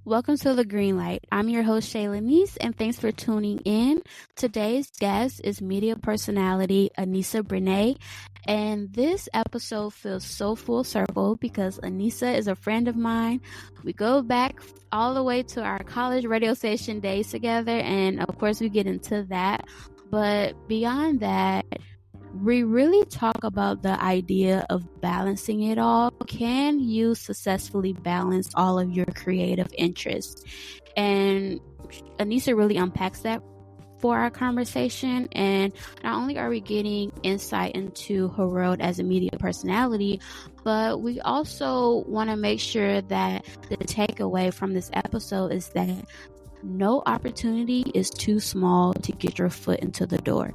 Welcome to The Green Light. I'm your host, Shayla Niece, and thanks for tuning in. Today's guest is media personality Anisa Breneé, and this episode feels so full circle because Anisa is a friend of mine. We go back all the way to our college radio station days together, and of course, we get into that. But beyond that, we really talk about the idea of balancing it all. Can you successfully balance all of your creative interests? And Anisa really unpacks that for our conversation. And not only are we getting insight into her world as a media personality, but we also want to make sure that the takeaway from this episode is that no opportunity is too small to get your foot into the door.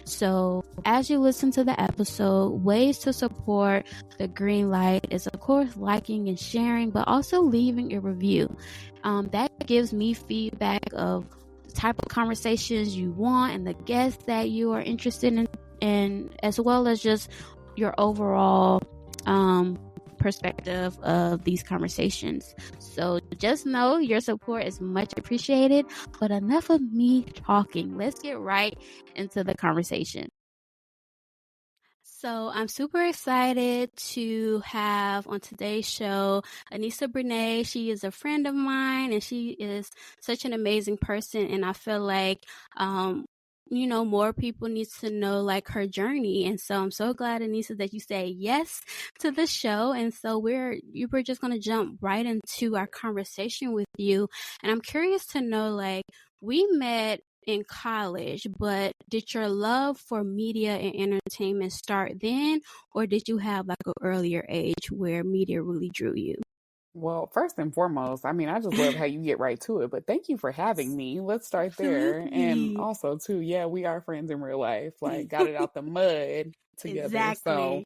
So as you listen to the episode, ways to support the green light is of course liking and sharing, but also leaving a review. That gives me feedback of the type of conversations you want and the guests that you are interested in, and as well as just your overall perspective of these conversations. So just know your support is much appreciated, but enough of me talking. Let's get right into the conversation. So I'm super excited to have on today's show Anisa Breneé. She is a friend of mine and she is such an amazing person, and I feel like more people need to know like her journey. And so I'm so glad, Anisa, that you say yes to the show. And so we're just gonna jump right into our conversation with you. And I'm curious to know, like, we met in college, but did your love for media and entertainment start then, or did you have like an earlier age where media really drew you? Well, first and foremost, I just love how you get right to it, but thank you for having me. Let's start there. And Absolutely. also, too, yeah, we are friends in real life, like got it out the mud together. Exactly.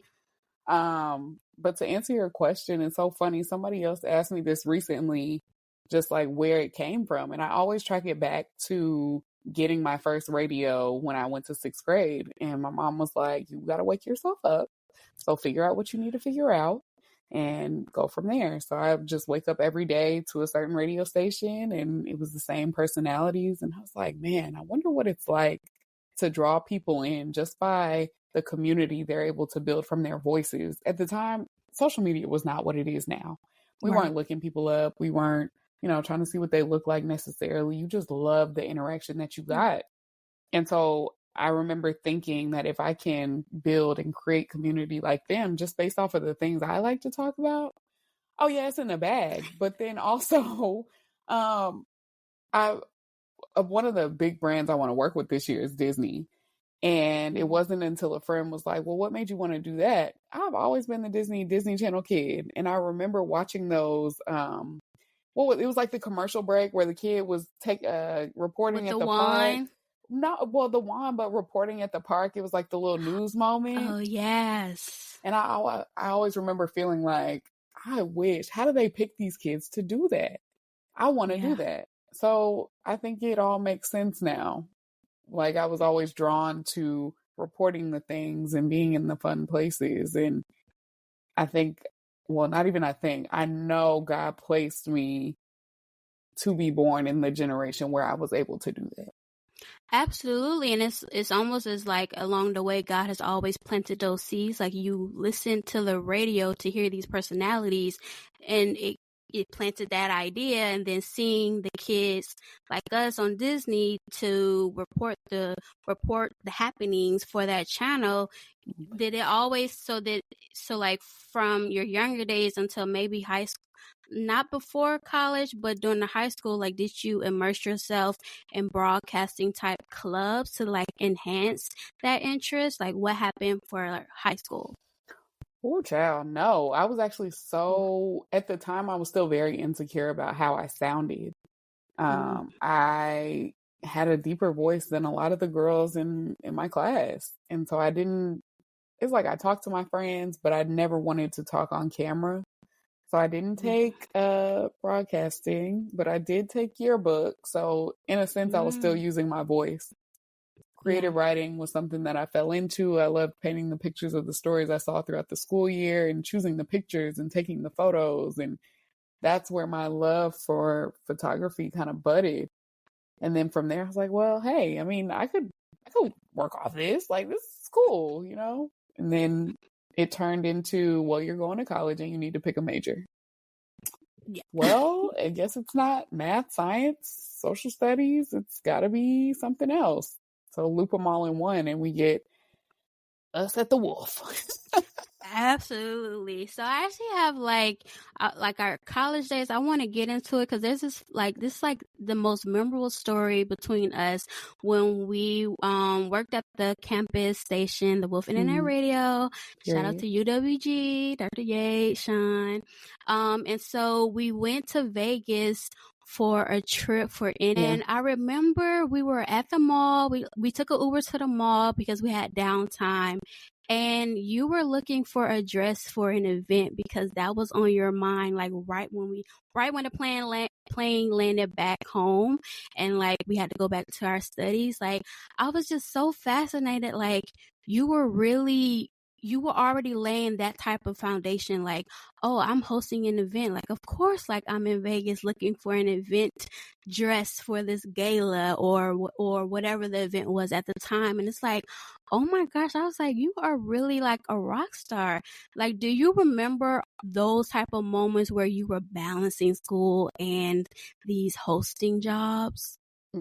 But to answer your question, it's so funny. Somebody else asked me this recently, just like where it came from. And I always track it back to getting my first radio when I went to sixth grade. And my mom was like, you got to wake yourself up. So figure out what you need to figure out and go from there. So I just wake up every day to a certain radio station and it was the same personalities. And I was like, man, I wonder what it's like to draw people in just by the community they're able to build from their voices. At the time, social media was not what it is now. We Right. weren't looking people up. We weren't, trying to see what they look like necessarily. You just love the interaction that you got. And so I remember thinking that if I can build and create community like them, just based off of the things I like to talk about, oh yeah, it's in the bag. But then also, um, I one of the big brands I want to work with this year is Disney. And it wasn't until a friend was like, well, what made you want to do that? I've always been the Disney Channel kid. And I remember watching those, it was like the commercial break where the kid was With reporting at the the park. wine. Not, well, the wine, but reporting at the park. It was like the little news moment. Oh, yes. And I always remember feeling like, I wish, how do they pick these kids to do that? I want to do Yeah. that. So I think it all makes sense now. Like I was always drawn to reporting the things and being in the fun places. And I think, well, not even I know God placed me to be born in the generation where I was able to do that. Absolutely. And it's almost as like along the way God has always planted those seeds. Like you listen to the radio to hear these personalities, and it planted that idea, and then seeing the kids like us on Disney to report the happenings for that channel. Did it always so like from your younger days until maybe high school, not before college, but during the high school, like did you immerse yourself in broadcasting type clubs to like enhance that interest? Like what happened for like, high school? Oh, child, no. I was actually at the time, I was still very insecure about how I sounded. I had a deeper voice than a lot of the girls in my class. And so it's like I talked to my friends, but I never wanted to talk on camera. So I didn't take broadcasting, but I did take yearbook. So in a sense, I was still using my voice. Creative writing was something that I fell into. I loved painting the pictures of the stories I saw throughout the school year and choosing the pictures and taking the photos. And that's where my love for photography kind of budded. And then from there, I was like, well, hey, I mean, I could work off this. Like, this is cool, you know? And then it turned into, well, you're going to college and you need to pick a major. Yeah. Well, I guess it's not math, science, social studies. It's got to be something else. So loop them all in one, and we get us at the Wolf. Absolutely. So I actually have like our college days. I want to get into it because there's this like the most memorable story between us when we worked at the campus station, the Wolf Internet Radio. Shout out to UWG, Dr. Yates, Sean. And so we went to Vegas for a trip and I remember we were at the mall. We took an Uber to the mall because we had downtime. And you were looking for a dress for an event because that was on your mind, like right when the plane landed back home, and like we had to go back to our studies. Like I was just so fascinated. Like you were already laying that type of foundation. Like, oh, I'm hosting an event. Like, of course, like I'm in Vegas looking for an event dress for this gala or whatever the event was at the time. And it's like, oh my gosh, I was like, you are really like a rock star. Like, do you remember those type of moments where you were balancing school and these hosting jobs?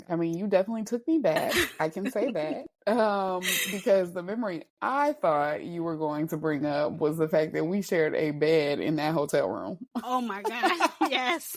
I mean, you definitely took me back. I can say that. Because the memory I thought you were going to bring up was the fact that we shared a bed in that hotel room. Oh my gosh. Yes.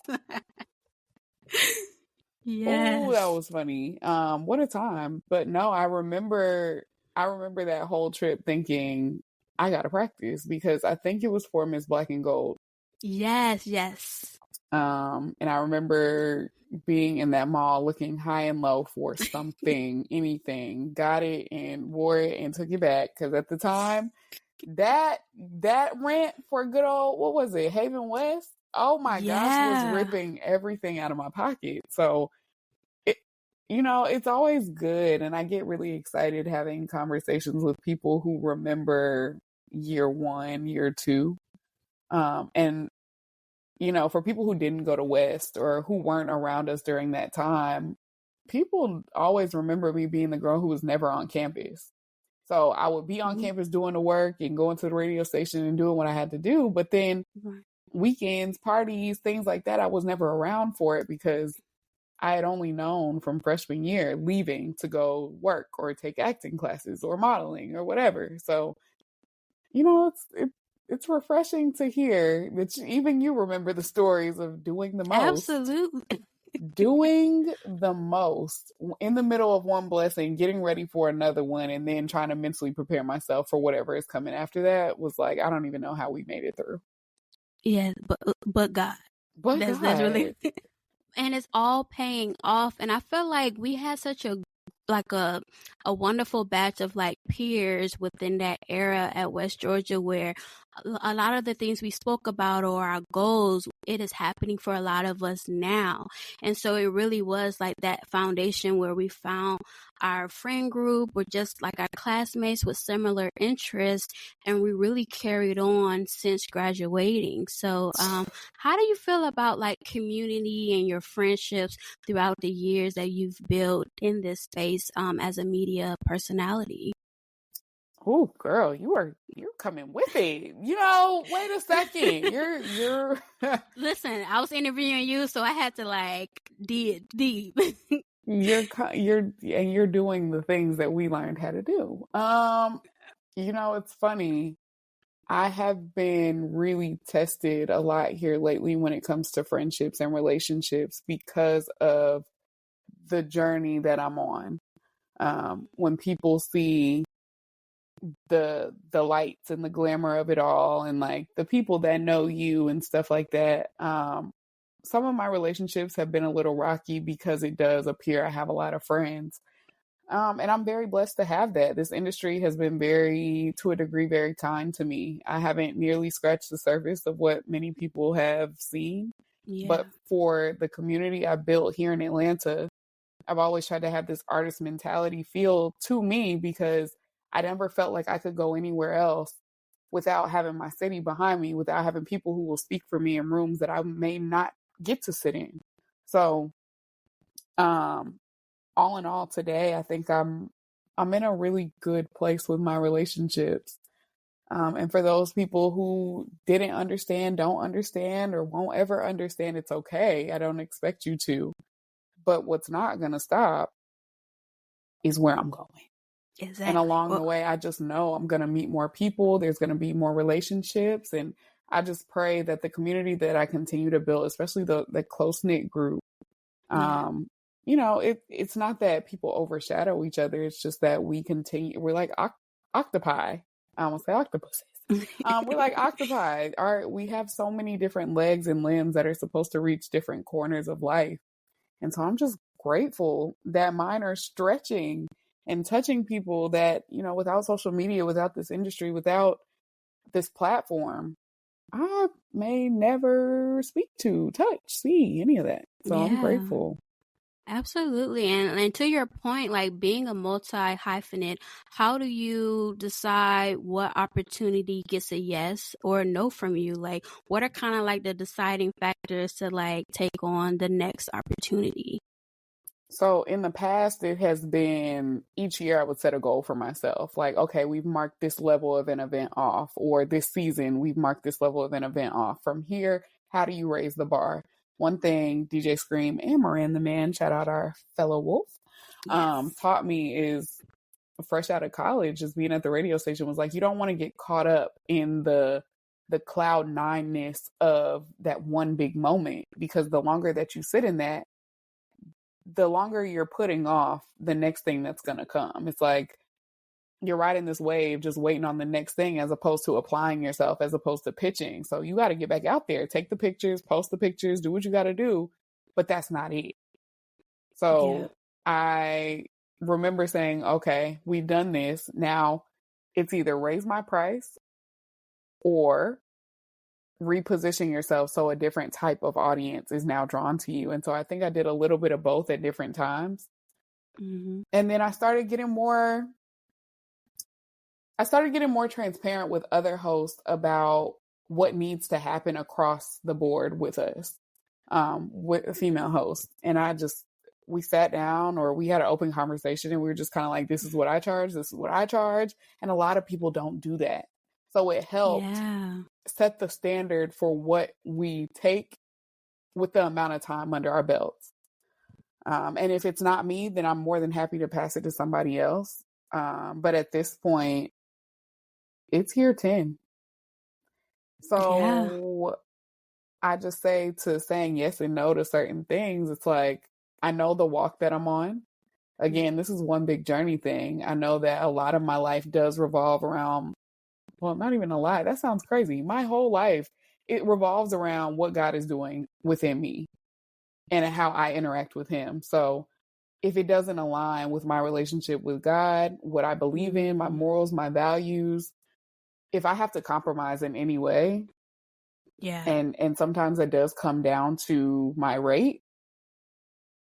Yes. Oh, that was funny. What a time. But no, I remember that whole trip thinking I gotta practice because I think it was for Miss Black and Gold. Yes, yes. And I remember being in that mall looking high and low for something, anything, got it and wore it and took it back. Cause at the time that rent for good old, what was it? Haven West. Oh my gosh, was ripping everything out of my pocket. So it's always good. And I get really excited having conversations with people who remember year one, year two. And for people who didn't go to West or who weren't around us during that time, people always remember me being the girl who was never on campus. So I would be on campus doing the work and going to the radio station and doing what I had to do. But then weekends, parties, things like that, I was never around for it because I had only known from freshman year leaving to go work or take acting classes or modeling or whatever. So, it's refreshing to hear that even you remember the stories of doing the most. Absolutely. Doing the most in the middle of one blessing, getting ready for another one, and then trying to mentally prepare myself for whatever is coming after that was like, I don't even know how we made it through. Yeah, but God. That's really and it's all paying off. And I feel like we had such a wonderful batch of like peers within that era at West Georgia where a lot of the things we spoke about or our goals, it is happening for a lot of us now. And so it really was like that foundation where we found our friend group or just like our classmates with similar interests, and we really carried on since graduating. So how do you feel about like community and your friendships throughout the years that you've built in this space as a media personality? Oh, girl, you're coming with it. Wait a second. You're Listen, I was interviewing you, so I had to like dig deep. you're doing the things that we learned how to do. It's funny. I have been really tested a lot here lately when it comes to friendships and relationships because of the journey that I'm on. When people see the lights and the glamour of it all and like the people that know you and stuff like that, some of my relationships have been a little rocky because it does appear I have a lot of friends. And I'm very blessed to have that. This industry has been to a degree, very kind to me. I haven't nearly scratched the surface of what many people have seen. Yeah. But for the community I built here in Atlanta, I've always tried to have this artist mentality feel to me because I never felt like I could go anywhere else without having my city behind me, without having people who will speak for me in rooms that I may not get to sit in. So, um, all in all, today I think I'm in a really good place with my relationships. And for those people who didn't understand, don't understand, or won't ever understand, it's okay. I don't expect you to. But what's not going to stop is where I'm going. Exactly. And along the way, I just know I'm going to meet more people. There's going to be more relationships. And I just pray that the community that I continue to build, especially the close-knit group, you know, it's not that people overshadow each other. It's just that we continue. We're like octopi. I almost say octopuses. We're like octopi. We have so many different legs and limbs that are supposed to reach different corners of life. And so I'm just grateful that mine are stretching and touching people that, you know, without social media, without this industry, without this platform, I may never speak to, touch, see any of that. So I'm grateful. Absolutely. And to your point, like being a multi-hyphenate, how do you decide what opportunity gets a yes or a no from you? Like, what are kind of like the deciding factors to like take on the next opportunity? So in the past, it has been each year I would set a goal for myself. Like, okay, we've marked this level of an event off, or this season, we've marked this level of an event off. From here, how do you raise the bar? One thing DJ Scream and Moran the Man, shout out our fellow wolf, taught me is fresh out of college, just being at the radio station, was like, you don't want to get caught up in the cloud nine-ness of that one big moment, because the longer that you sit in that, the longer you're putting off the next thing that's going to come. It's like you're riding this wave, just waiting on the next thing, as opposed to applying yourself, as opposed to pitching. So you got to get back out there, take the pictures, post the pictures, do what you got to do. But that's not it. So I remember saying, okay, we've done this. Now it's either raise my price or reposition yourself so a different type of audience is now drawn to you. And so I think I did a little bit of both at different times. And then I started getting more transparent with other hosts about what needs to happen across the board with us, with a female host. And we sat down, or we had an open conversation, and we were just kind of like, this is what I charge. This is what I charge. And a lot of people don't do that. So it helped set the standard for what we take with the amount of time under our belts. And if it's not me, then I'm more than happy to pass it to somebody else. But at this point, it's year 10. So I just say to saying yes and no to certain things, it's like, I know the walk that I'm on. Again, this is one big journey thing. I know that a lot of my life does revolve around, well, not even a lot. That sounds crazy. My whole life, it revolves around what God is doing within me and how I interact with him. So if it doesn't align with my relationship with God, what I believe in, my morals, my values, if I have to compromise in any way, and sometimes it does come down to my rate,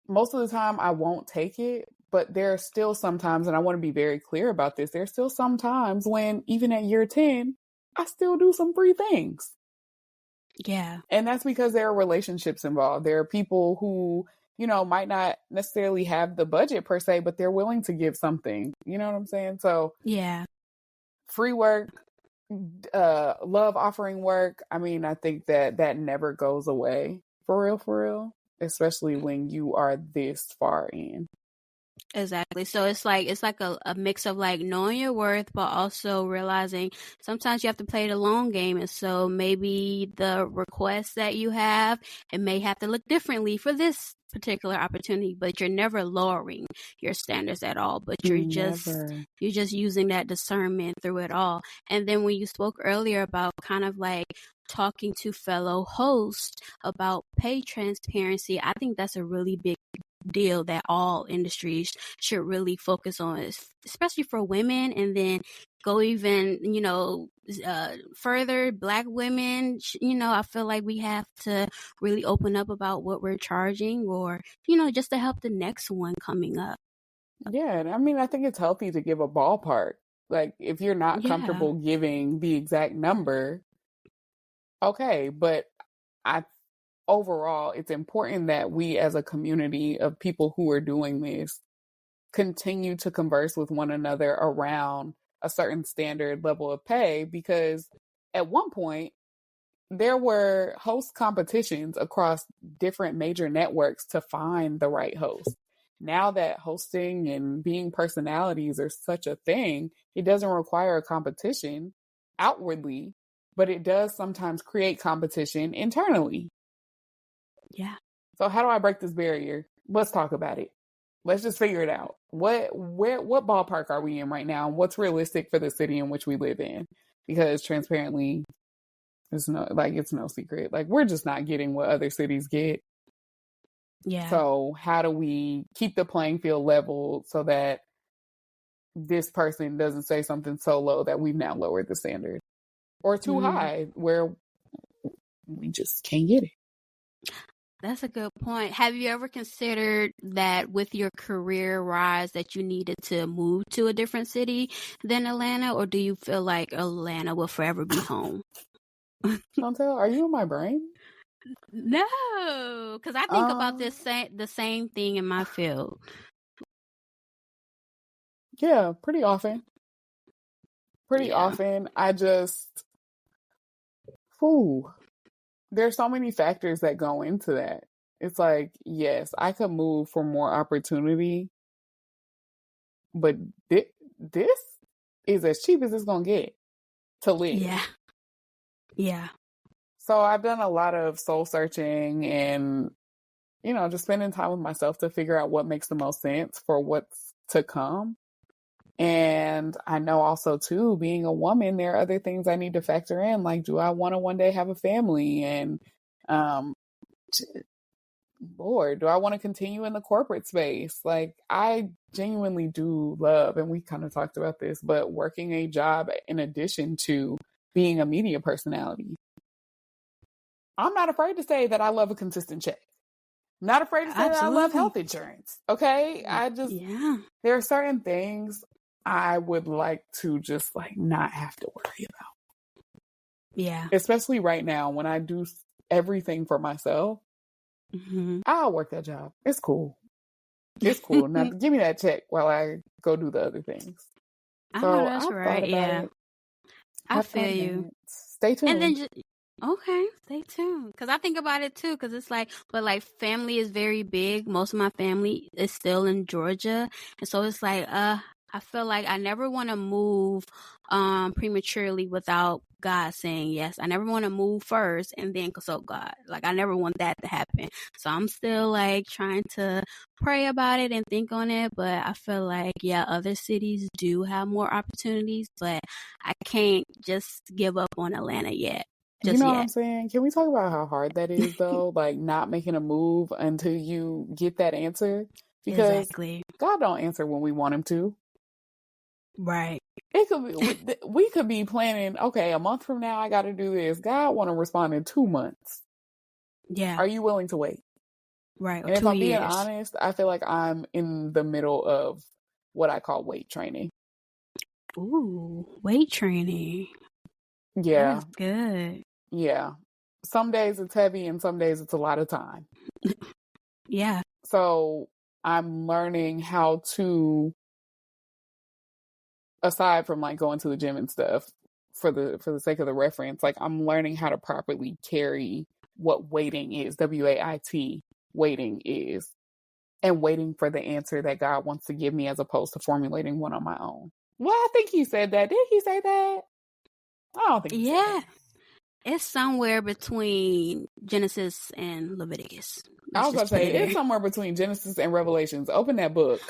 most of the time I won't take it. But there are still some times, and I want to be very clear about this, there's still some times when, even at year 10, I still do some free things. And that's because there are relationships involved. There are people who, you know, might not necessarily have the budget per se, but they're willing to give something. You know what I'm saying? So free work, love offering work. I mean, I think that never goes away, for real, especially when you are this far in. Exactly. So it's like a mix of like knowing your worth, but also realizing sometimes you have to play the long game. And so maybe the request that you have, it may have to look differently for this particular opportunity, but you're never lowering your standards at all. But you're just using that discernment through it all. And then when you spoke earlier about kind of like talking to fellow hosts about pay transparency, I think that's a really big deal that all industries should really focus on, especially for women, and then go even, further, Black women, I feel like we have to really open up about what we're charging, or, just to help the next one coming up. Yeah. I mean, I think it's healthy to give a ballpark. Like, if you're not Yeah. comfortable giving the exact number, okay. But I overall, it's important that we as a community of people who are doing this continue to converse with one another around a certain standard level of pay, because at one point there were host competitions across different major networks to find the right host. Now that hosting and being personalities are such a thing, it doesn't require a competition outwardly, but it does sometimes create competition internally. Yeah. So how do I break this barrier? Let's talk about it. Let's just figure it out. What ballpark are we in right now? And what's realistic for the city in which we live in? Because transparently, it's no secret. Like, we're just not getting what other cities get. Yeah. So how do we keep the playing field level so that this person doesn't say something so low that we've now lowered the standard, or too high where we just can't get it? That's a good point. Have you ever considered that with your career rise that you needed to move to a different city than Atlanta, or do you feel like Atlanta will forever be home? Chantel, are you in my brain? No, because I think about the same thing in my field. Yeah, pretty often. Often. I just, there's so many factors that go into that. It's like, yes, I could move for more opportunity, but this is as cheap as it's going to get to live. Yeah. Yeah. So I've done a lot of soul searching and, just spending time with myself to figure out what makes the most sense for what's to come. And I know also, too, being a woman, there are other things I need to factor in. Like, do I want to one day have a family? And, Lord, do I want to continue in the corporate space? Like, I genuinely do love, and we kind of talked about this, but working a job in addition to being a media personality. I'm not afraid to say that I love a consistent check. I'm not afraid to say that I love health insurance. Okay. There are certain things I would like to just not have to worry about. Yeah. Especially right now when I do everything for myself. I'll work that job. It's cool. It's cool. Now give me that check while I go do the other things. So that's right. Yeah. I feel you. Stay tuned. And then okay, stay tuned. Because I think about it too. Because it's family is very big. Most of my family is still in Georgia, and so it's I feel like I never want to move prematurely without God saying yes. I never want to move first and then consult God. I never want that to happen. So I'm still trying to pray about it and think on it. But I feel other cities do have more opportunities, but I can't just give up on Atlanta yet. What I'm saying? Can we talk about how hard that is, though? Not making a move until you get that answer? Because God don't answer when we want him to. Right. It could be, we could be planning, okay, a month from now I got to do this. God want to respond in 2 months. Yeah. Are you willing to wait? Right. And if I'm being honest, I feel like I'm in the middle of what I call weight training. Ooh, weight training. Yeah. That's good. Yeah. Some days it's heavy and some days it's a lot of time. Yeah. So I'm learning how to, aside from going to the gym and stuff, for the sake of the reference, I'm learning how to properly carry what waiting is, WAIT waiting is, and waiting for the answer that God wants to give me as opposed to formulating one on my own. Well, I think he said that. Did he say that? I don't think he said that. It's somewhere between Genesis and Leviticus. I was about to say, it's somewhere between Genesis and Revelations. Open that book.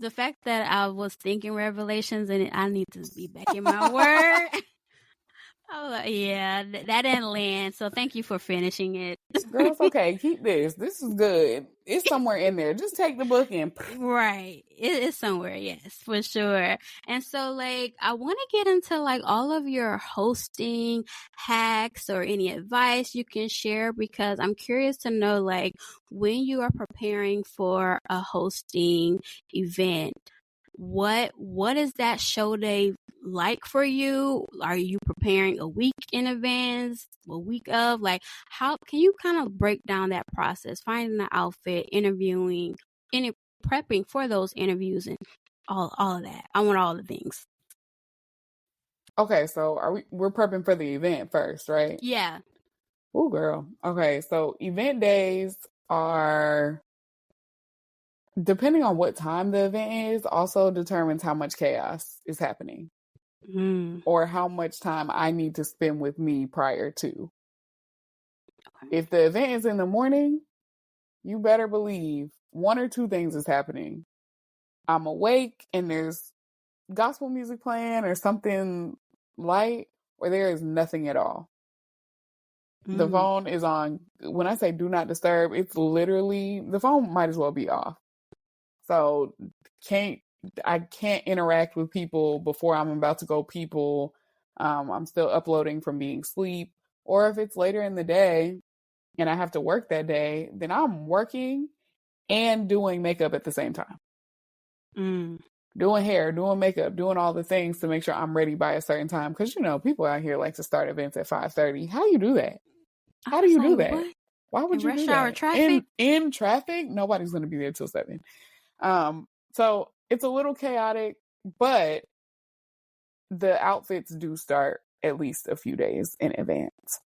The fact that I was thinking Revelations and I need to be back in my word. Oh, yeah, that didn't land. So thank you for finishing it. Girl, it's okay. Keep this. This is good. It's somewhere in there. Just take the book and... Right. It's somewhere, yes, for sure. And so, I want to get into, all of your hosting hacks or any advice you can share, because I'm curious to know, when you are preparing for a hosting event, what is that show day like for you? Are you preparing a week in advance, a week of? Like, how can you kind of break down that process, finding the outfit, interviewing, prepping for those interviews, and all of that? I want all the things. Okay, so we're prepping for the event first, right? Yeah. Oh, girl. Okay, so event days are, depending on what time the event is, also determines how much chaos is happening or how much time I need to spend with me prior to. Okay. If the event is in the morning, you better believe one or two things is happening. I'm awake and there's gospel music playing or something light, or there is nothing at all. The phone is on. When I say do not disturb, it's literally, the phone might as well be off. So I can't interact with people before I'm about to go people. I'm still uploading from being asleep. Or if it's later in the day and I have to work that day, then I'm working and doing makeup at the same time. Doing hair, doing makeup, doing all the things to make sure I'm ready by a certain time. Because, people out here like to start events at 5:30. How you do that? How do you do that? What? Why would you do that? Rush hour traffic? In traffic? Nobody's going to be there till 7. So it's a little chaotic, but the outfits do start at least a few days in advance.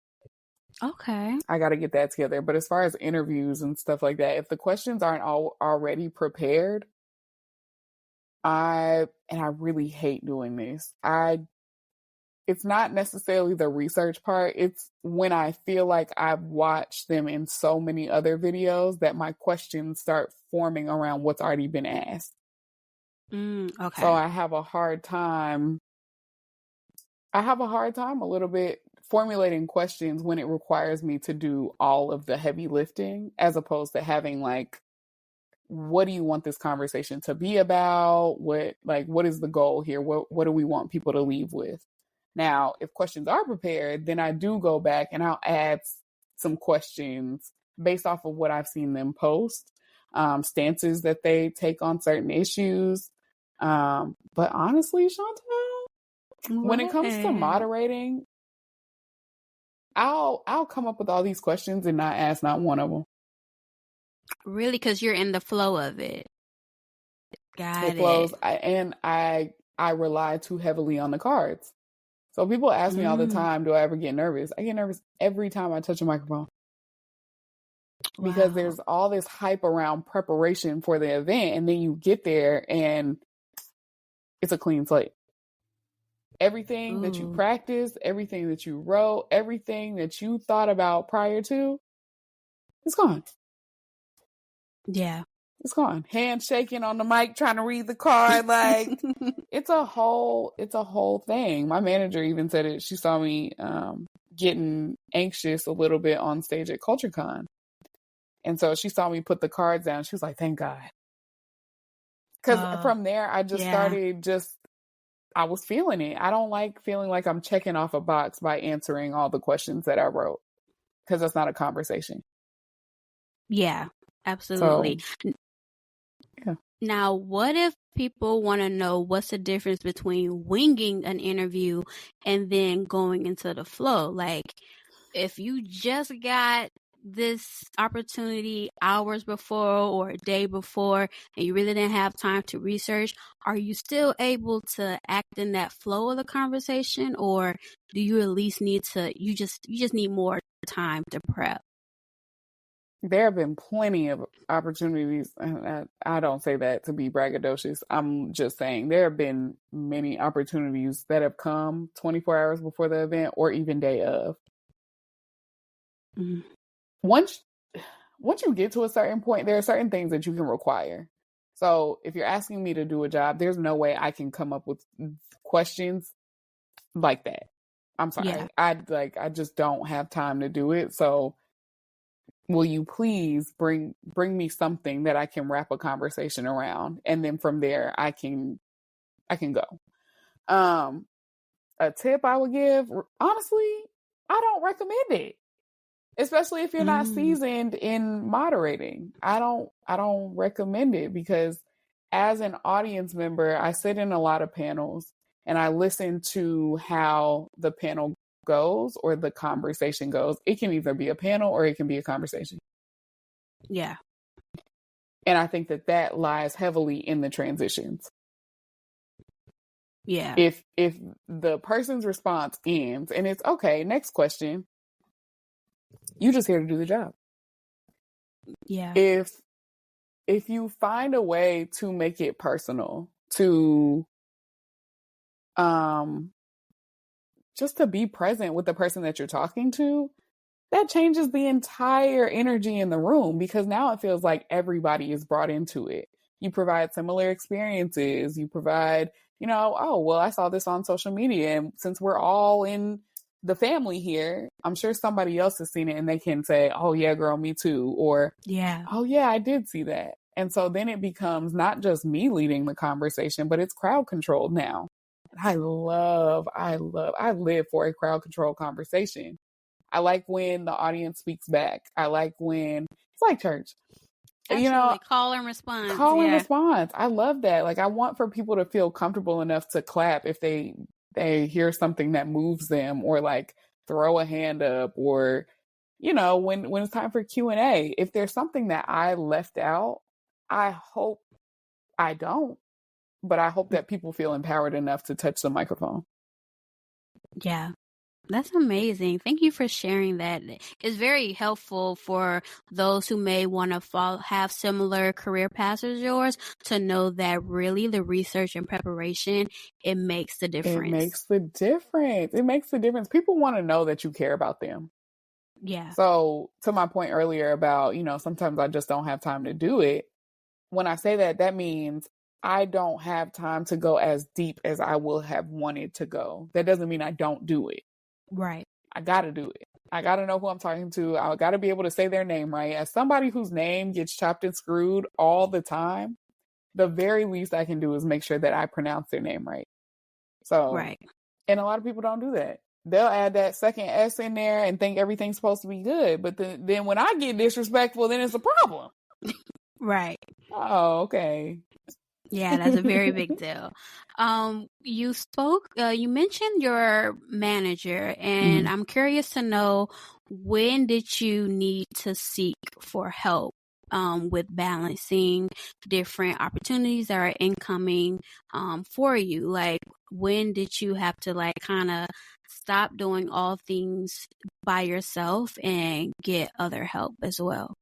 Okay. I got to get that together. But as far as interviews and stuff like that, if the questions aren't already prepared, I really hate doing this. It's not necessarily the research part. It's when I feel like I've watched them in so many other videos that my questions start forming around what's already been asked. Okay. So I have a hard time a little bit formulating questions when it requires me to do all of the heavy lifting, as opposed to having like, what do you want this conversation to be about? What is the goal here? What do we want people to leave with? Now, if questions are prepared, then I do go back and I'll add some questions based off of what I've seen them post, stances that they take on certain issues. But honestly, Chantal, when it comes to moderating, I'll come up with all these questions and not ask not one of them. Really? Because you're in the flow of it. Got it. Flows, I rely too heavily on the cards. So people ask me all the time, do I ever get nervous? I get nervous every time I touch a microphone. Wow. Because there's all this hype around preparation for the event, and then you get there and it's a clean slate. Everything that you practiced, everything that you wrote, everything that you thought about prior to, it's gone. Yeah. It's gone. Hand shaking on the mic, trying to read the card. Like, it's a whole thing. My manager even said it. She saw me getting anxious a little bit on stage at CultureCon. And so she saw me put the cards down. She was like, thank God. Because from there, I just started I was feeling it. I don't like feeling like I'm checking off a box by answering all the questions that I wrote. Because that's not a conversation. Yeah, absolutely. So, yeah. Now, what if people want to know what's the difference between winging an interview and then going into the flow? Like, if you just got this opportunity hours before or a day before and you really didn't have time to research, are you still able to act in that flow of the conversation, or do you at least need to, you just need more time to prep? There have been plenty of opportunities, and I don't say that to be braggadocious. I'm just saying there have been many opportunities that have come 24 hours before the event or even day of. Mm-hmm. Once you get to a certain point, there are certain things that you can require. So if you're asking me to do a job, there's no way I can come up with questions like that. I'm sorry. Yeah. I just don't have time to do it. So will you please bring me something that I can wrap a conversation around, and then from there I can go. A tip I would give, honestly, I don't recommend it, especially if you're not seasoned in moderating. I don't recommend it, because as an audience member, I sit in a lot of panels and I listen to how the panel goes or the conversation goes. It can either be a panel or it can be a conversation. Yeah. And I think that lies heavily in the transitions. Yeah. If the person's response ends and it's okay, next question, you just here to do the job. Yeah. If you find a way to make it personal, to just to be present with the person that you're talking to, that changes the entire energy in the room, because now it feels like everybody is brought into it. You provide similar experiences. You provide, oh, well, I saw this on social media. And since we're all in the family here, I'm sure somebody else has seen it and they can say, oh, yeah, girl, me too. Or, yeah, oh, yeah, I did see that. And so then it becomes not just me leading the conversation, but it's crowd controlled now. I live for a crowd control conversation. I like when the audience speaks back. I like when it's like church. Absolutely. Call and response. And response. I love that. Like, I want for people to feel comfortable enough to clap if they hear something that moves them, or like throw a hand up, or when it's time for Q&A. If there's something that I left out, I hope I don't, but I hope that people feel empowered enough to touch the microphone. Yeah. That's amazing. Thank you for sharing that. It's very helpful for those who may want to have similar career paths as yours to know that really the research and preparation, it makes the difference. It makes the difference. It makes the difference. People want to know that you care about them. Yeah. So to my point earlier about, sometimes I just don't have time to do it. When I say that, that means I don't have time to go as deep as I will have wanted to go. That doesn't mean I don't do it. Right. I got to do it. I got to know who I'm talking to. I got to be able to say their name right. As somebody whose name gets chopped and screwed all the time, the very least I can do is make sure that I pronounce their name right. So, right. And a lot of people don't do that. They'll add that second S in there and think everything's supposed to be good. But then when I get disrespectful, then it's a problem. Right. Oh, okay. Yeah, that's a very big deal. You mentioned your manager, and I'm curious to know, when did you need to seek for help with balancing different opportunities that are incoming for you? Like, when did you have to kind of stop doing all things by yourself and get other help as well?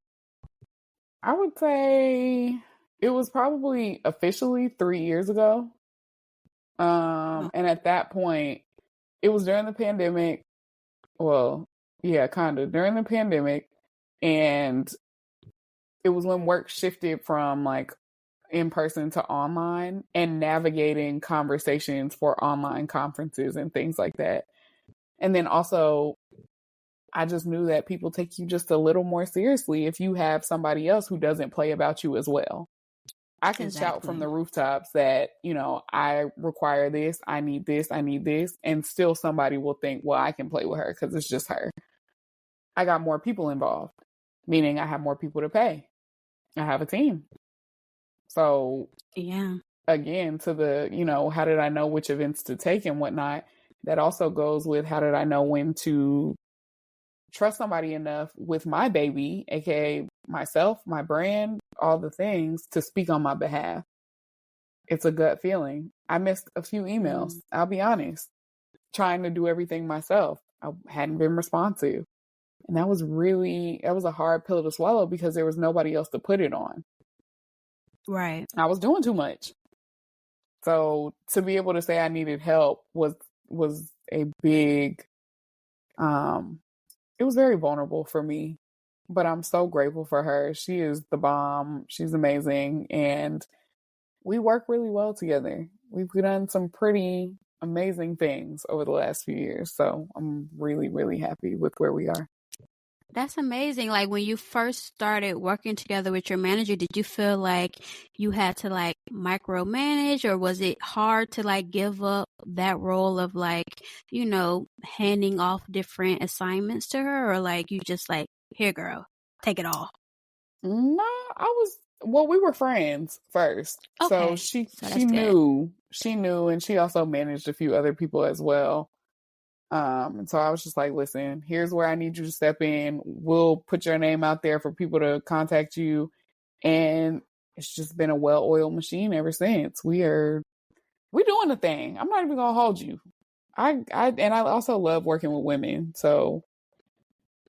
I would say it was probably officially 3 years ago. And at that point, it was during the pandemic. Well, yeah, kind of during the pandemic. And it was when work shifted from like in person to online, and navigating conversations for online conferences and things like that. And then also, I just knew that people take you just a little more seriously if you have somebody else who doesn't play about you as well. I can shout from the rooftops that, I require this, I need this, and still somebody will think, well, I can play with her because it's just her. I got more people involved, meaning I have more people to pay. I have a team. So, yeah. Again, to the, how did I know which events to take and whatnot? That also goes with, how did I know when to trust somebody enough with my baby, aka myself, my brand, all the things, to speak on my behalf. It's a gut feeling. I missed a few emails, I'll be honest, trying to do everything myself. I hadn't been responsive. And that was a hard pill to swallow, because there was nobody else to put it on. Right. I was doing too much. So to be able to say I needed help was a big, it was very vulnerable for me, but I'm so grateful for her. She is the bomb. She's amazing. And we work really well together. We've done some pretty amazing things over the last few years. So I'm really, really happy with where we are. That's amazing. Like, when you first started working together with your manager, did you feel like you had to micromanage, or was it hard to give up that role of handing off different assignments to her, or you just here, girl, take it all? No, we were friends first. So Okay, she so she that's good. knew, and she also managed a few other people as well. And so I was just like, listen, here's where I need you to step in. We'll put your name out there for people to contact you. And it's just been a well-oiled machine ever since. We're doing the thing. I'm not even gonna hold you. I also love working with women. So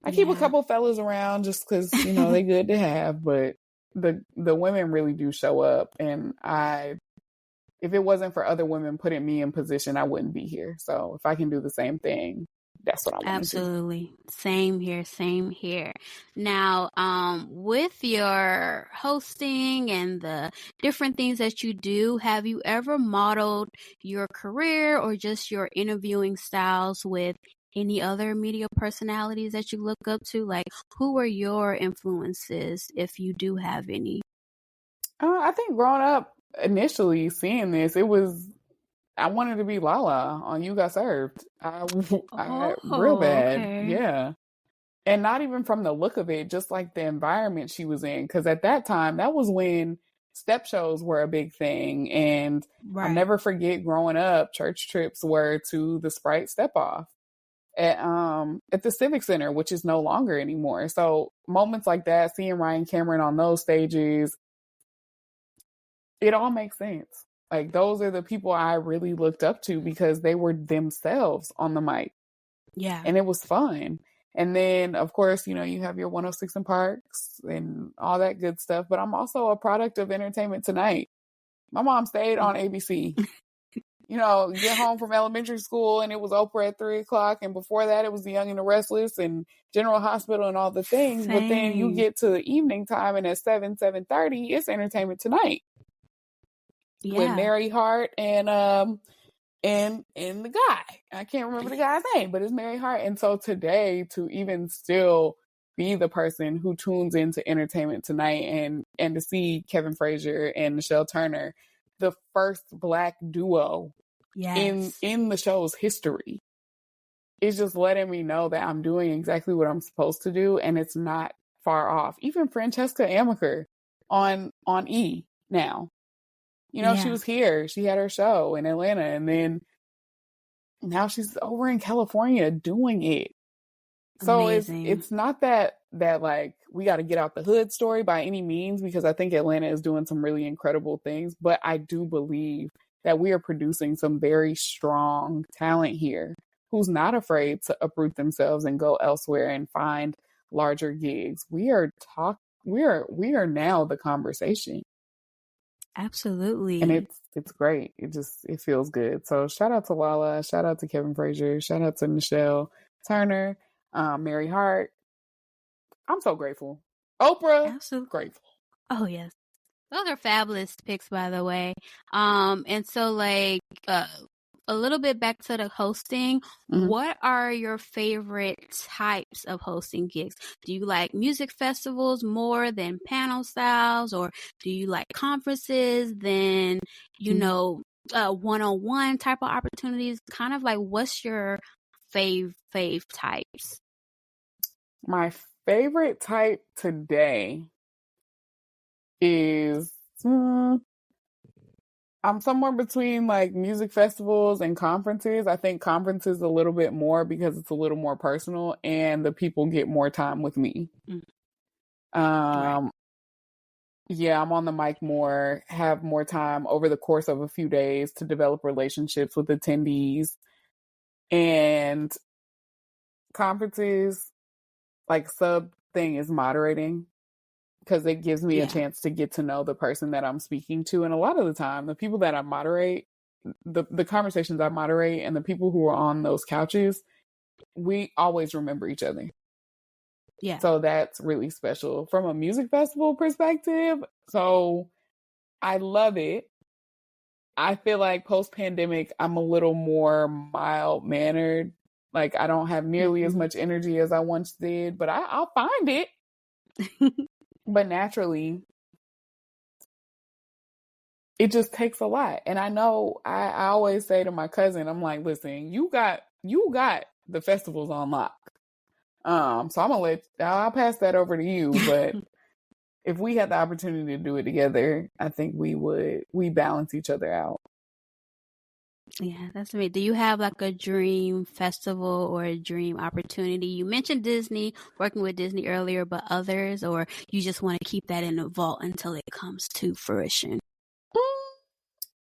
I keep a Yeah. couple fellas around just because, they good to have, but the women really do show up. And if it wasn't for other women putting me in position, I wouldn't be here. So if I can do the same thing, that's what I want to do. Absolutely. Same here, same here. Now, with your hosting and the different things that you do, have you ever modeled your career or just your interviewing styles with any other media personalities that you look up to? Like, who are your influences, if you do have any? I think growing up, initially seeing this, I wanted to be Lala on You Got Served. I real Oh, bad, okay. yeah. And not even from the look of it, just like the environment she was in. Because at that time, that was when step shows were a big thing. And I'll Right. never forget growing up, church trips were to the Sprite Step Off at the Civic Center, which is no longer anymore. So moments like that, seeing Ryan Cameron on those stages, it all makes sense. Like those are the people I really looked up to because they were themselves on the mic. Yeah. And it was fun. And then, of course, you have your 106 and Parks and all that good stuff. But I'm also a product of Entertainment Tonight. My mom stayed on ABC. Get home from elementary school and it was Oprah at 3:00. And before that, it was The Young and the Restless and General Hospital and all the things. But then you Same. get to the evening time and at 7:30, it's Entertainment Tonight with Yeah. Mary Hart and the guy. I can't remember the guy's name, but it's Mary Hart. And so today, to even still be the person who tunes into Entertainment Tonight and to see Kevin Frazier and Michelle Turner, the first Black duo in Yes. the show's history, is just letting me know that I'm doing exactly what I'm supposed to do, and it's not far off. Even Francesca Amaker on E now. She Yeah. was here. She had her show in Atlanta, and then now she's over in California doing it. So Amazing. it's not that like we got to get out the hood story by any means, because I think Atlanta is doing some really incredible things, but I do believe that we are producing some very strong talent here who's not afraid to uproot themselves and go elsewhere and find larger gigs. We are now the conversation. And Absolutely. it's great. It feels good. So shout out to Lala, shout out to Kevin Frazier, shout out to Michelle Turner, Mary Hart. I'm so grateful. Oprah, Absolutely. grateful. Oh, yes. Those are fabulous picks, by the way. And so a little bit back to the hosting, Mm-hmm. what are your favorite types of hosting gigs? Do you like music festivals more than panel styles, or do you like conferences than, one-on-one type of opportunities? Kind of like, what's your fave types? My favorite type today is I'm somewhere between like music festivals and conferences. I think conferences a little bit more because it's a little more personal and the people get more time with me. Right. Yeah, I'm on the mic more, have more time over the course of a few days to develop relationships with attendees. And conferences, like sub thing is moderating, because it gives me a Yeah. chance to get to know the person that I'm speaking to. And a lot of the time, the people that I moderate, the conversations I moderate and the people who are on those couches, we always remember each other. Yeah. So that's really special from a music festival perspective. So I love it. I feel like post-pandemic, I'm a little more mild-mannered. Like I don't have nearly as much energy as I once did, but I'll find it. But naturally, it just takes a lot. And I know I always say to my cousin, I'm like, listen, you got the festivals on lock. So I'll pass that over to you. But if we had the opportunity to do it together, I think we balance each other out. Yeah, that's me. Do you have like a dream festival or a dream opportunity? You mentioned Disney, working with Disney earlier, but others, or you just want to keep that in the vault until it comes to fruition?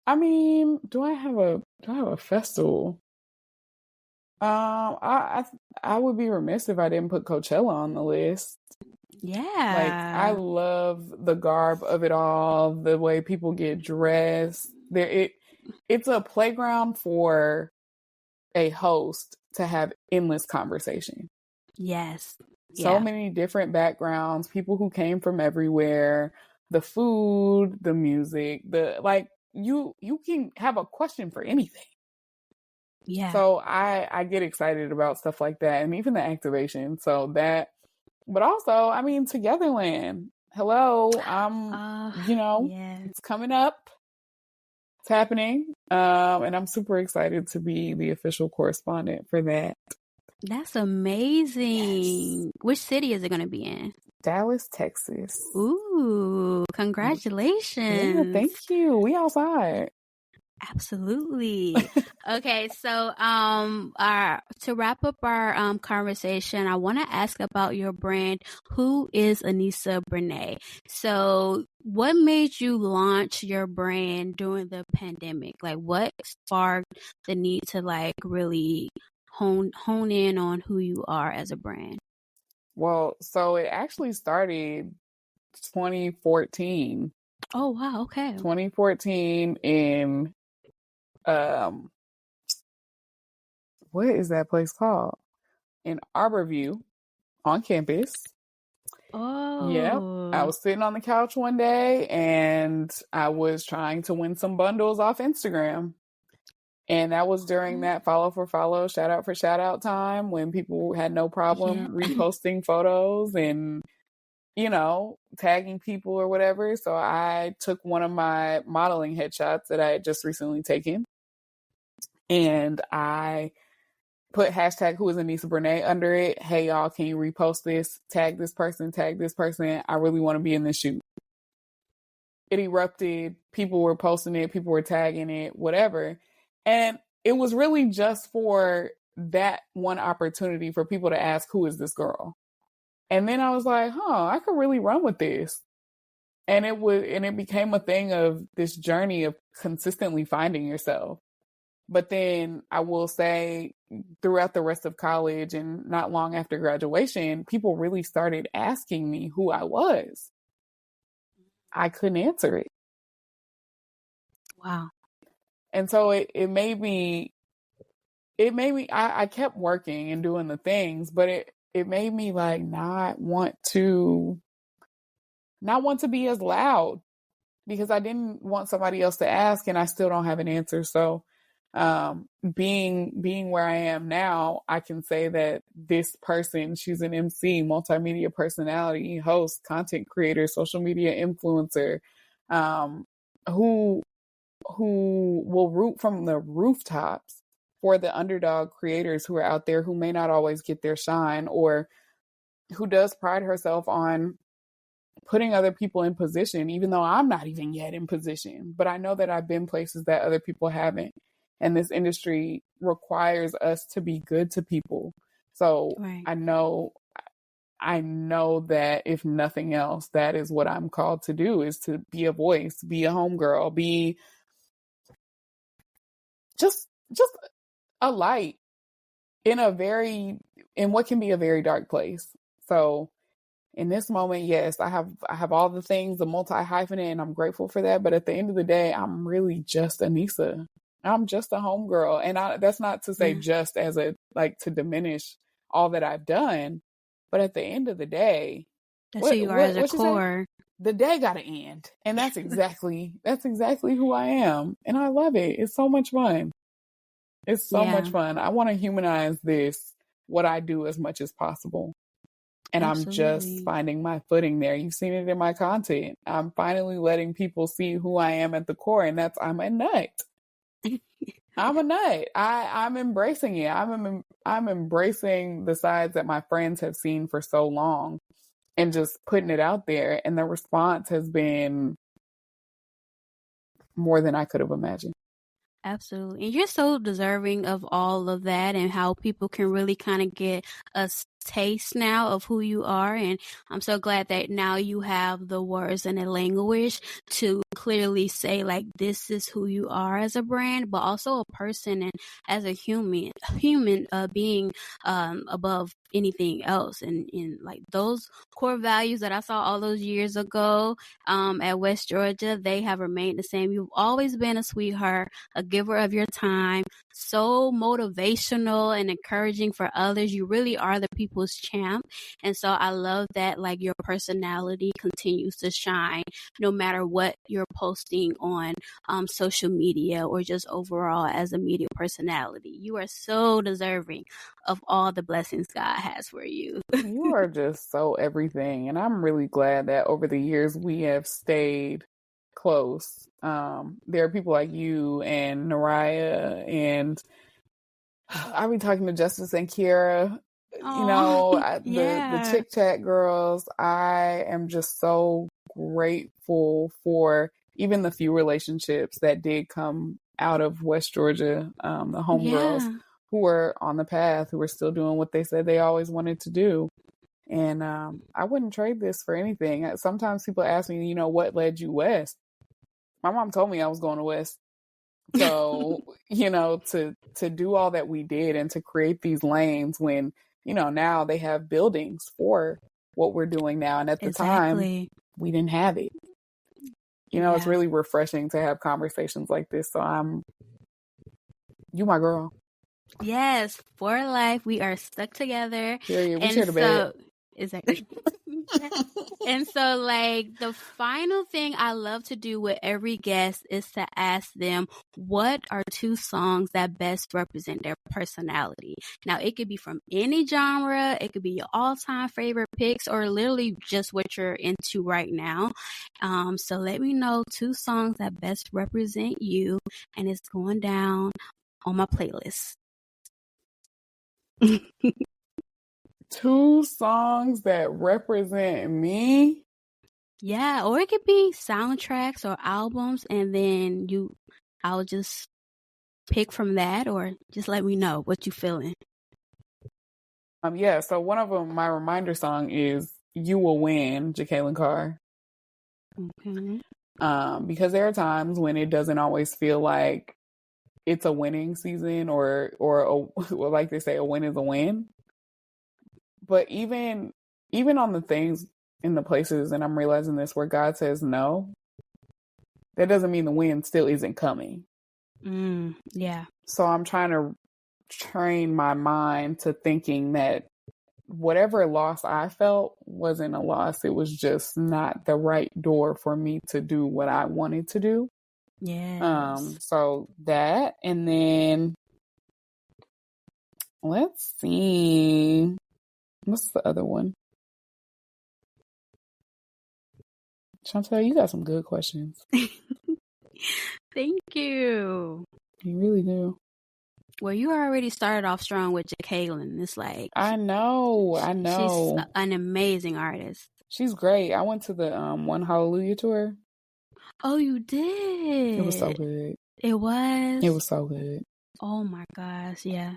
I mean, do I have a festival? I would be remiss if I didn't put Coachella on the list. Like, I Yeah. love the garb of it all, the way people get dressed. It's a playground for a host to have endless conversation. Yes. So Yeah. many different backgrounds, people who came from everywhere, the food, the music, the like you can have a question for anything. Yeah. So I get excited about stuff like that and even the activation. So that, but also, I mean, Togetherland. Hello, Yeah. it's coming up. It's happening. And I'm super excited to be the official correspondent for that. That's Yes. amazing. Which city is it going to be in? Dallas, Texas. Ooh, Yeah, congratulations. thank you. We outside. Absolutely. Okay, so to wrap up our conversation, I want to ask about your brand. Who is Anisa Breneé? So, what made you launch your brand during the pandemic? Like, what sparked the need to like really hone in on who you are as a brand? Well, so it actually started 2014. Oh, wow. Okay. 2014 in um what is that place called? In Arborview on campus. Yep. I Oh, was sitting on the couch one day and I was trying to win some bundles off Instagram. And that was during that follow for follow, shout out for shout out time when people had no yeah. problem reposting photos and, tagging people or whatever. So I took one of my modeling headshots that I had just recently taken and I put hashtag who is Anisa Breneé under it. Hey, y'all, can you repost this? Tag this person, tag this person. I really want to be in this shoot. It erupted. People were posting it, people were tagging it, whatever. And it was really just for that one opportunity for people to ask, who is this girl? And then I was like, I could really run with this. And it became a thing of this journey of consistently finding yourself. But then I will say throughout the rest of college and not long after graduation, people really started asking me who I was. I couldn't answer it. Wow. And so I kept working and doing the things, but it made me like not want to be as loud because I didn't want somebody else to ask and I still don't have an answer. So being where I am now, I can say that this person, she's an MC, multimedia personality, host, content creator, social media influencer, who will root from the rooftops for the underdog creators who are out there who may not always get their shine, or who does pride herself on putting other people in position, even though I'm not even yet in position. But I know that I've been places that other people haven't. And this industry requires us to be good to people. So Right. I know that if nothing else, that is what I'm called to do, is to be a voice, be a homegirl, be just a light in what can be a very dark place. So in this moment, yes, I have all the things, the multi hyphenate, and I'm grateful for that. But at the end of the day, I'm really just Anisa. I'm just a homegirl. And that's not to say Yeah. just as to diminish all that I've done. But at the end of the day, That's who what you are as a what you say? core. The day gotta end. And that's exactly who I am. And I love it. It's so much fun. It's so much Yeah, fun. I want to humanize what I do, as much as possible. And I'm just absolutely. finding my footing there. You've seen it in my content. I'm finally letting people see who I am at the core, and that's I'm a nut. I'm a nut. I'm embracing it. I'm embracing the sides that my friends have seen for so long. and just putting it out there. And the response has been more than I could have imagined. Absolutely. And you're so deserving of all of that, and how people can really kind of get a taste now of who you are. And I'm so glad that now you have the words and the language to clearly say, like, this is who you are as a brand, but also a person and as a human being, above anything else. And like those core values that I saw all those years ago, at West Georgia, they have remained the same. You've always been a sweetheart, a giver of your time, so motivational and encouraging for others. You really are the people's champ. And so I love that, like, your personality continues to shine no matter what you're posting on social media or just overall as a media personality. You are so deserving of all the blessings God has for you. You are just so everything. And I'm really glad that over the years we have stayed close. There are people like you and Naraya, and I've been talking to Justice and Kiera, the Chick Chat girls. I am just so grateful for even the few relationships that did come out of West Georgia, the homegirls who were on the path, who were still doing what they said they always wanted to do. And I wouldn't trade this for anything. Sometimes people ask me, what led you west? My mom told me I was going to West. So, to do all that we did and to create these lanes when, now they have buildings for what we're doing now. And at the time, we didn't have it. It's really refreshing to have conversations like this. So you my girl. Yes, for life. We are stuck together. Period. We share the bed. Exactly. And so, like, the final thing I love to do with every guest is to ask them, what are 2 songs that best represent their personality? Now, it could be from any genre. It could be your all-time favorite picks, or literally just what you're into right now. So let me know 2 songs that best represent you, and it's going down on my playlist. 2 songs that represent me? Yeah, or it could be soundtracks or albums, and then I'll just pick from that, or just let me know what you feeling. So one of them, my reminder song is "You Will Win," Jacqueline Carr. Okay. Because there are times when it doesn't always feel like it's a winning season, or like they say, a win is a win. But even on the things in the places, and I'm realizing this, where God says no, that doesn't mean the win still isn't coming. Yeah. So I'm trying to train my mind to thinking that whatever loss I felt wasn't a loss. It was just not the right door for me to do what I wanted to do. Yes. So that, and then let's see. What's the other one? Chantel, you got some good questions. Thank you. You really do. Well, you already started off strong with Jacqueline. It's like, I know. She's an amazing artist. She's great. I went to the One Hallelujah tour. Oh, you did? It was so good. It was? It was so good. Oh my gosh, yeah.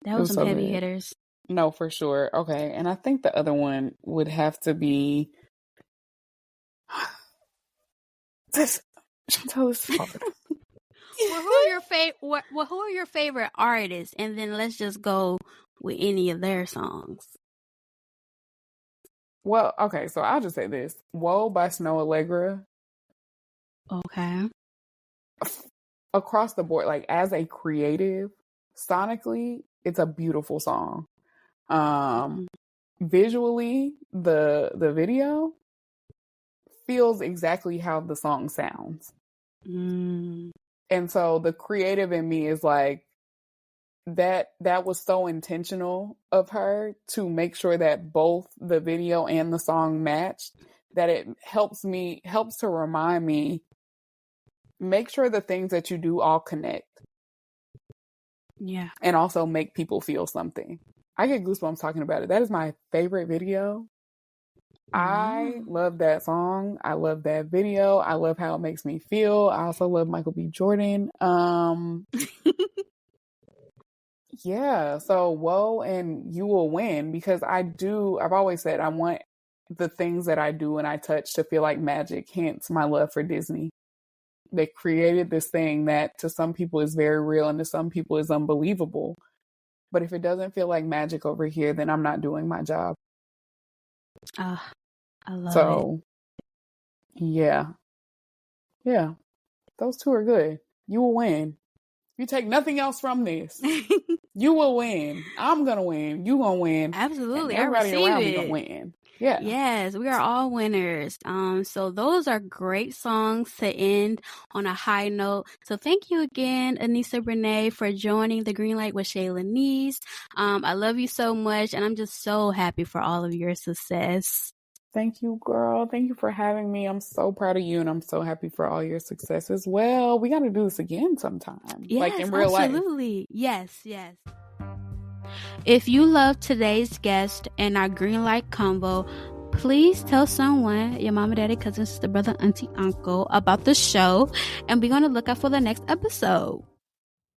That was some so heavy hitters. No, for sure. Okay, and I think the other one would have to be this. Chantel, this is hard. Well, who are your favorite artists? And then let's just go with any of their songs. Well, okay, so I'll just say this. Whoa by Snow Allegra. Okay. Across the board, like as a creative, sonically, it's a beautiful song. Visually, the video feels exactly how the song sounds. And so the creative in me is like, that was so intentional of her to make sure that both the video and the song matched, that it helps to remind me, make sure the things that you do all connect. Yeah. And also make people feel something. I get goosebumps talking about it. That is my favorite video. I Mm. love that song. I love that video. I love how it makes me feel. I also love Michael B. Jordan. Yeah, so whoa, and you will win because I've always said I want the things that I do and I touch to feel like magic, hence my love for Disney. They created this thing that to some people is very real and to some people is unbelievable. But if it doesn't feel like magic over here, then I'm not doing my job. Ah, I love it. So, yeah. Yeah. Those two are good. You will win. You take nothing else from this. You will win. I'm gonna win. You gonna win. And Absolutely. I everybody receive around me gonna it. win. Yeah. Yes, we are all winners. So those are great songs to end on a high note. So thank you again, Anisa Breneé, for joining the Green Light with Shayla. I love you so much, and I'm just so happy for all of your success. Thank you, girl. Thank you for having me. I'm so proud of you and I'm so happy for all your success as well. We gotta do this again sometime. Like Yes, in real life. absolutely. Yes, yes. If you love today's guest and our green light combo, please tell someone, your mama, daddy, cousin, sister, brother, auntie, uncle, about the show, and be on the lookout for the next episode.